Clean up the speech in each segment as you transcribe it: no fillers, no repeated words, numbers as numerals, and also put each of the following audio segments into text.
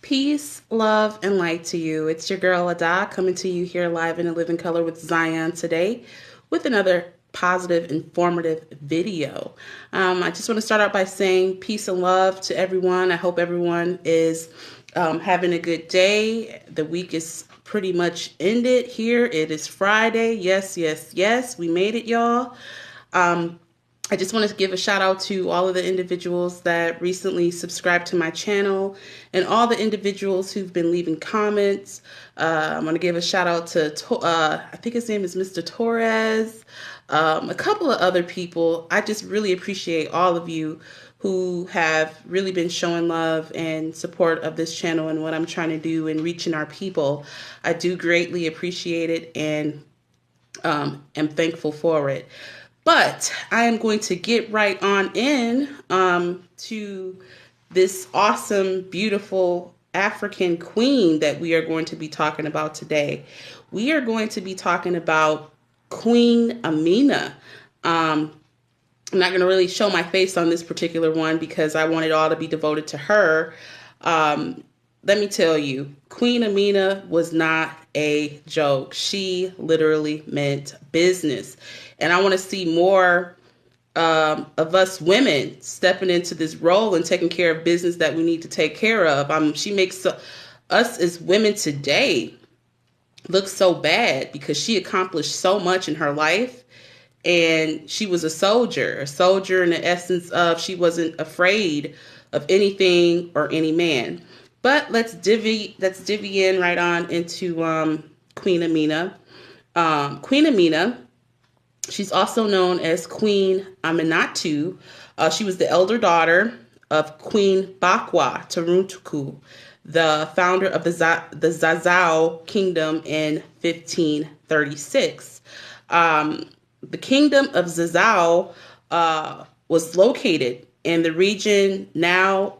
Peace, love, and light to you. It's your girl Ada coming to you here live in a living color with Zion today with another positive, informative video. I just want to start out by saying peace and love to everyone. I hope everyone is having a good day. The week is pretty much ended here. It is Friday. Yes, yes, yes. We made it, y'all. I just want to give a shout out to all of the individuals that recently subscribed to my channel and all the individuals who've been leaving comments. I'm going to give a shout out to, I think his name is Mr. Torres, a couple of other people. I just really appreciate all of you who have really been showing love and support of this channel and what I'm trying to do in reaching our people. I do greatly appreciate it and am thankful for it. But I am going to get right on in to this awesome, beautiful African queen that we are going to be talking about today. We are going to be talking about Queen Amina. I'm not going to really show my face on this particular one because I want it all to be devoted to her. Let me tell you, Queen Amina was not a joke. She literally meant business. And I want to see more of us women stepping into this role and taking care of business that we need to take care of. She makes us as women today look so bad because she accomplished so much in her life. And she was a soldier in the essence of she wasn't afraid of anything or any man. But let's divvy in right on into Queen Amina. Queen Amina, she's also known as Queen Aminatu. She was the elder daughter of Queen Bakwa Turuntuku, the founder of the Zazao Kingdom in 1536. The Kingdom of Zazao was located in the region now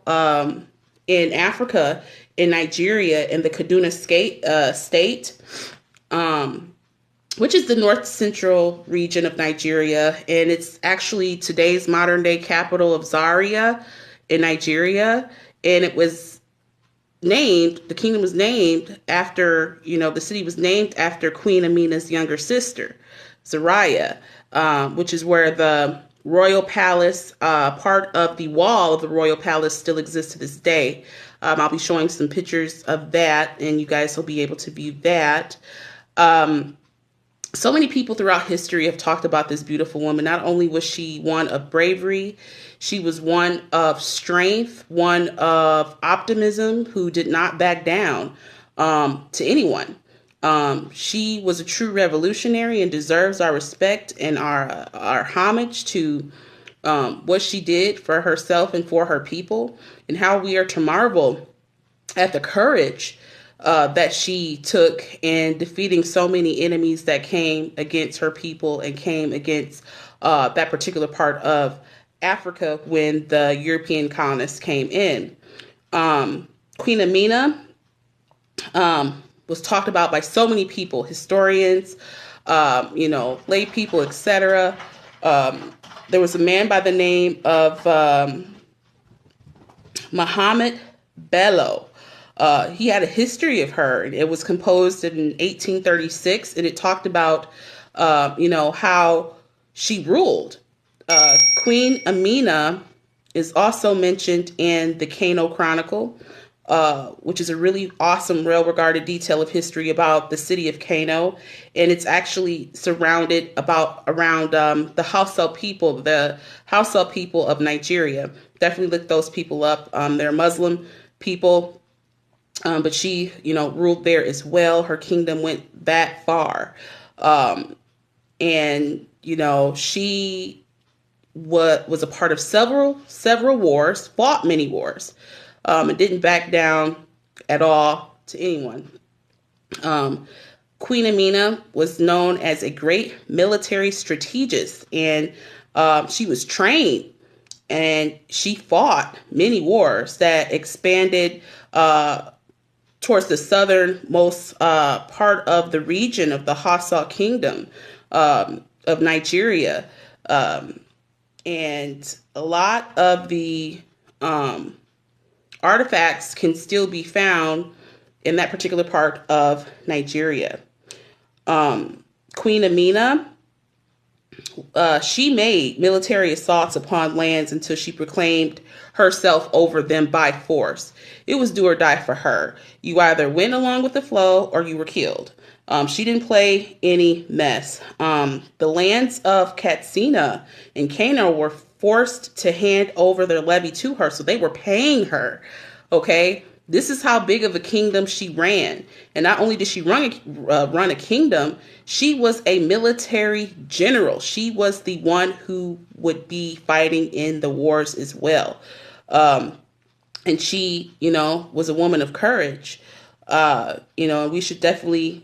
in Africa, in Nigeria, in the Kaduna state, which is the north central region of Nigeria. And it's actually today's modern day capital of Zaria in Nigeria. And it was named, the kingdom was named after, the city was named after Queen Amina's younger sister, Zaria, which is where the royal palace, part of the wall of the royal palace still exists to this day. I'll be showing some pictures of that and you guys will be able to view that. So many people throughout history have talked about this beautiful woman. Not only was she one of bravery, she was one of strength, one of optimism, who did not back down to anyone. She was a true revolutionary and deserves our respect and our homage to what she did for herself and for her people, and how we are to marvel at the courage that she took in defeating so many enemies that came against her people and came against that particular part of Africa when the European colonists came in. Queen Amina was talked about by so many people, historians, lay people, etc. There was a man by the name of Muhammad Bello. He had a history of her. It was composed in 1836, and it talked about, how she ruled. Queen Amina is also mentioned in the Kano Chronicle, which is a really awesome, well-regarded detail of history about the city of Kano. And it's actually surrounded around the Hausa people of Nigeria. Definitely look those people up. They're Muslim people. But she, ruled there as well. Her kingdom went that far. She was a part of several wars, fought many wars, and didn't back down at all to anyone. Queen Amina was known as a great military strategist, and she was trained, and she fought many wars that expanded towards the southernmost part of the region of the Hausa Kingdom of Nigeria. And a lot of the artifacts can still be found in that particular part of Nigeria. Queen Amina, she made military assaults upon lands until she proclaimed herself over them by force. It was do or die for her. You either went along with the flow or you were killed. She didn't play any mess. The lands of Katsina and Kano were forced to hand over their levy to her, so they were paying her. Okay, this is how big of a kingdom she ran. And not only did she run a kingdom, she was a military general. She was the one who would be fighting in the wars as well. And she, was a woman of courage. We should definitely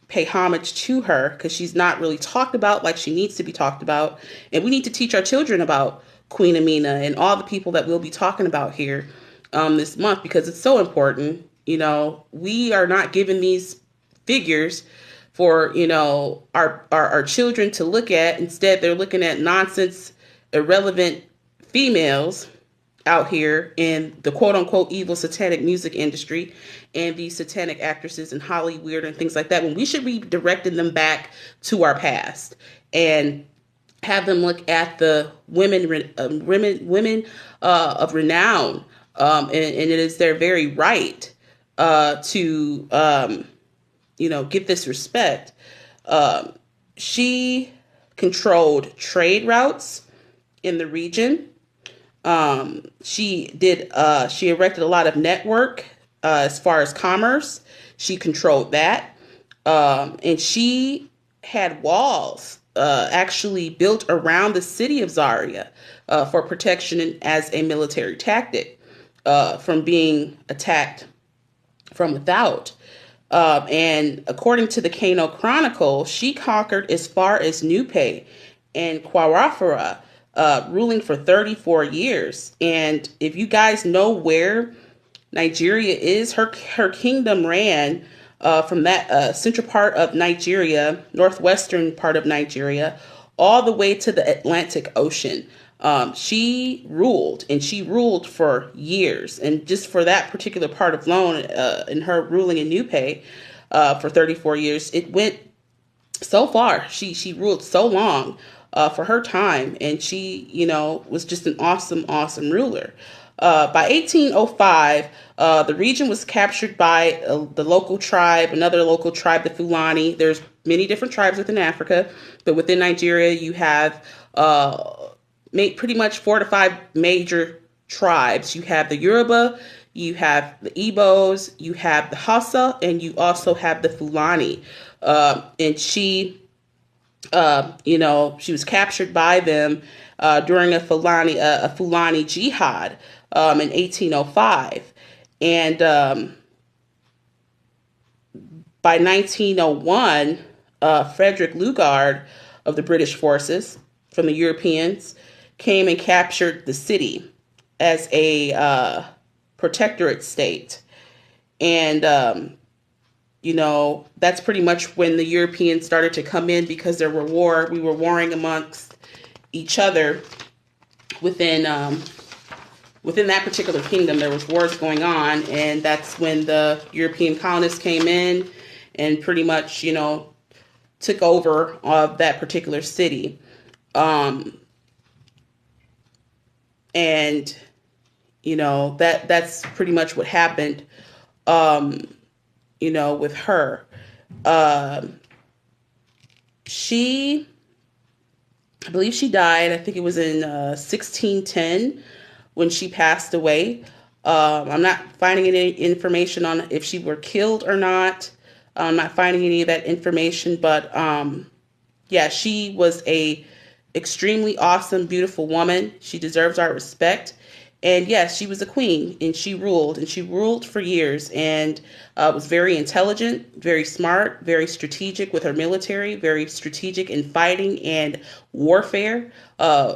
pay homage to her because she's not really talked about like she needs to be talked about. And we need to teach our children about Queen Amina and all the people that we'll be talking about here this month, because it's so important. We are not given these figures for, our children to look at. Instead, they're looking at nonsense, irrelevant females out here in the quote unquote evil satanic music industry and these satanic actresses in Hollywood and things like that, when we should be directing them back to our past and have them look at the women of renown. And it is their very right to get this respect. She controlled trade routes in the region. She erected a lot of network as far as commerce. She controlled that. And she had walls actually built around the city of Zaria for protection as a military tactic from being attacked from without. And according to the Kano Chronicle, she conquered as far as Nupe and Kwarafara, ruling for 34 years. And if you guys know where Nigeria is, her kingdom ran from that central part of Nigeria, northwestern part of Nigeria, all the way to the Atlantic Ocean. She ruled, and she ruled for years. And just for that particular part of alone, in her ruling in Nupe for 34 years, it went so far. She ruled so long for her time, and she, was just an awesome, awesome ruler. By 1805, the region was captured by the local tribe, another local tribe, the Fulani. There's many different tribes within Africa, but within Nigeria, you have pretty much 4 to 5 major tribes. You have the Yoruba, you have the Igbos, you have the Hausa, and you also have the Fulani. And she, she was captured by them during a Fulani jihad in 1805. And by 1901, Frederick Lugard of the British forces from the Europeans came and captured the city as a protectorate state. And, that's pretty much when the Europeans started to come in, because we were warring amongst each other within that particular kingdom. There was wars going on, and that's when the European colonists came in and pretty much, took over of that particular city. And, that's pretty much what happened, with her. I believe she died, I think it was in 1610 when she passed away. I'm not finding any information on if she were killed or not. I'm not finding any of that information, but she was a extremely awesome, beautiful woman. She deserves our respect. And yes, she was a queen, and she ruled for years, and was very intelligent, very smart, very strategic with her military, very strategic in fighting and warfare,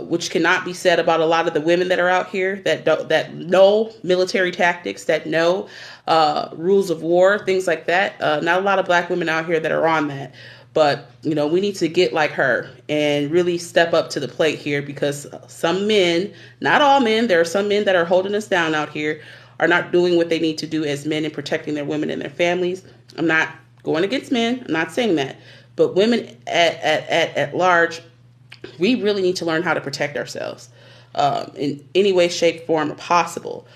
which cannot be said about a lot of the women that are out here that know military tactics, that know rules of war, things like that. Not a lot of Black women out here that are on that. But, we need to get like her and really step up to the plate here, because some men, not all men, there are some men that are holding us down out here, are not doing what they need to do as men in protecting their women and their families. I'm not going against men. I'm not saying that. But women at large, we really need to learn how to protect ourselves in any way, shape, form possible.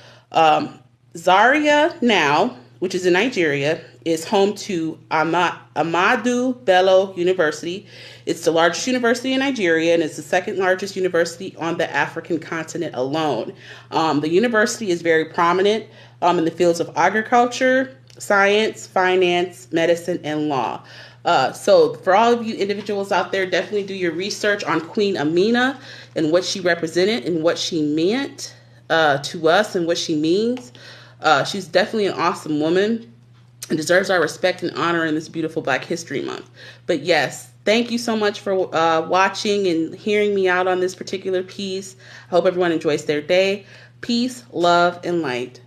Zaria now, which is in Nigeria, is home to Ahmadu Bello University. It's the largest university in Nigeria, and it's the second largest university on the African continent alone. The university is very prominent in the fields of agriculture, science, finance, medicine, and law. So for all of you individuals out there, definitely do your research on Queen Amina and what she represented and what she meant to us and what she means. She's definitely an awesome woman and deserves our respect and honor in this beautiful Black History Month. But yes, thank you so much for watching and hearing me out on this particular piece. I hope everyone enjoys their day. Peace, love, and light.